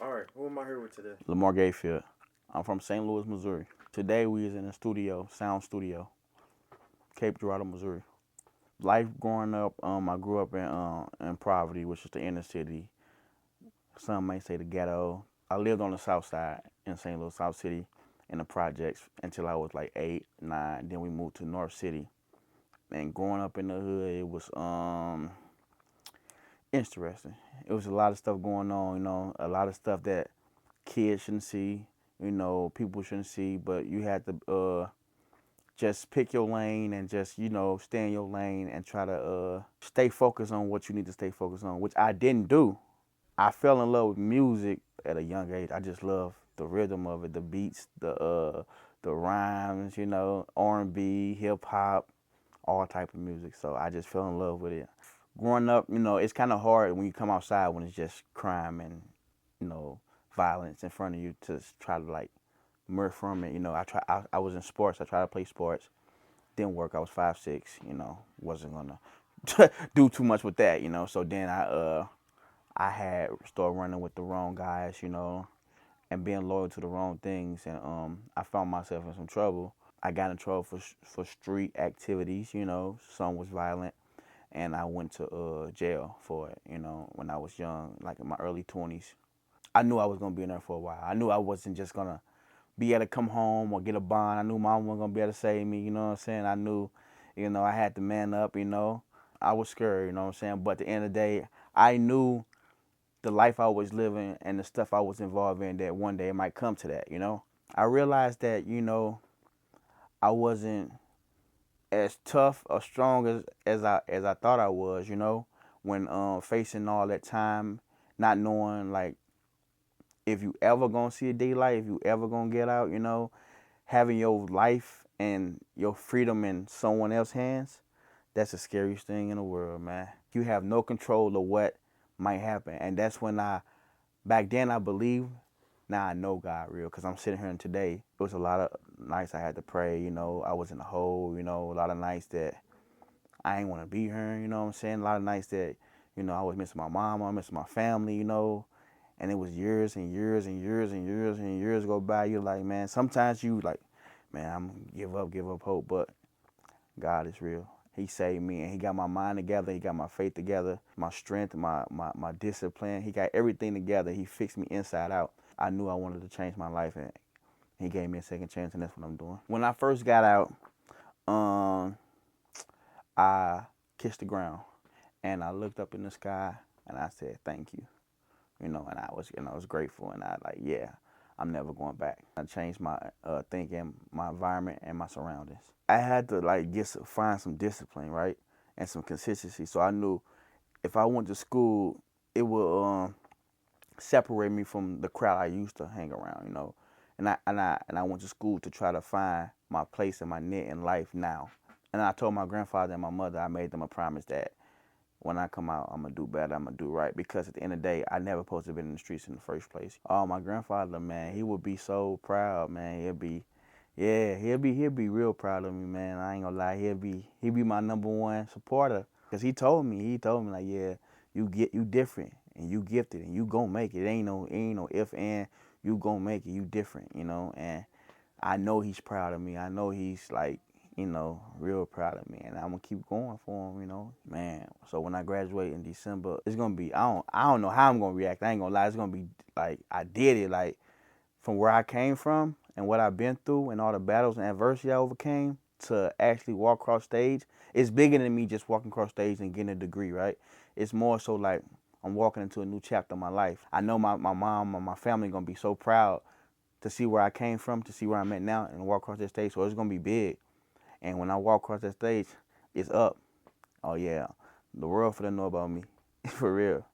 All right, who am I here with today? Lamar Rivertale. I'm from St. Louis, Missouri. Today we is in a studio, sound studio, Cape Girardeau, Missouri. Life growing up, I grew up in poverty, which is the inner city. Some may say the ghetto. I lived on the south side in St. Louis, South City, in the projects until I was like 8, 9. Then we moved to North City. And growing up in the hood, it was interesting. It was a lot of stuff going on, a lot of stuff that kids shouldn't see, people shouldn't see, but you had to just pick your lane and just, stay in your lane and try to stay focused on what you need to stay focused on, which I didn't do. I fell in love with music at a young age. I just love the rhythm of it, the beats, the rhymes, R&B, hip hop, all type of music. So I just fell in love with it. Growing up, it's kind of hard when you come outside when it's just crime and, you know, violence in front of you to try to like merge from it. I was in sports. I tried to play sports. Didn't work. I was 5'6". Wasn't gonna do too much with that. So then I had started running with the wrong guys. And being loyal to the wrong things, and I found myself in some trouble. I got in trouble for street activities. Some was violent, and I went to jail for it. When I was young, like in my early 20s. I knew I was gonna be in there for a while. I knew I wasn't just gonna be able to come home or get a bond. I knew mom wasn't gonna be able to save me, you know what I'm saying? I knew, I had to man up. I was scared, you know what I'm saying? But at the end of the day, I knew the life I was living and the stuff I was involved in that one day it might come to that. I realized that, I wasn't as tough or strong as I thought I was, when facing all that time, not knowing like if you ever gonna see a daylight, if you ever gonna get out, having your life and your freedom in someone else's hands, that's the scariest thing in the world, man. You have no control of what might happen. And that's when back then I believed, now I know God real. Because I'm sitting here and today, it was a lot of nights I had to pray, I was in a hole, a lot of nights that I ain't want to be here, you know what I'm saying? A lot of nights that, I was missing my mom, I missing my family, and it was years and years and years and years and years go by. You're like, man, sometimes you like, man, I'm gonna give up hope, but God is real. He saved me and he got my mind together, he got my faith together, my strength, my discipline. He got everything together. He fixed me inside out. I knew I wanted to change my life and he gave me a second chance and that's what I'm doing. When I first got out, um, I kissed the ground and I looked up in the sky and I said, thank you. And I was grateful, and I like, yeah, I'm never going back. I changed my thinking, my environment, and my surroundings. I had to like find some discipline, right, and some consistency. So I knew if I went to school, it would separate me from the crowd I used to hang around. And I went to school to try to find my place and my net in life now. And I told my grandfather and my mother, I made them a promise that when I come out, I'm gonna do better. I'm gonna do right because at the end of the day, I never supposed to have been in the streets in the first place. Oh, my grandfather, man, he would be so proud, man. Yeah, he'll be real proud of me, man. I ain't gonna lie, he'll be my number one supporter. Cause he told me like, yeah, you different and you gifted and you gonna make it. Ain't no if and you gonna make it. You different, and I know he's proud of me. I know he's like, real proud of me, and I'm gonna keep going for him. Man. So when I graduate in December, it's gonna be I don't know how I'm gonna react. I ain't gonna lie, it's gonna be like I did it, like from where I came from and what I've been through and all the battles and adversity I overcame to actually walk across stage. It's bigger than me just walking across stage and getting a degree, right? It's more so like I'm walking into a new chapter of my life. I know my mom and my family gonna be so proud to see where I came from, to see where I'm at now, and walk across that stage. So it's gonna be big. And when I walk across that stage, it's up. Oh yeah, the world for to know about me, for real.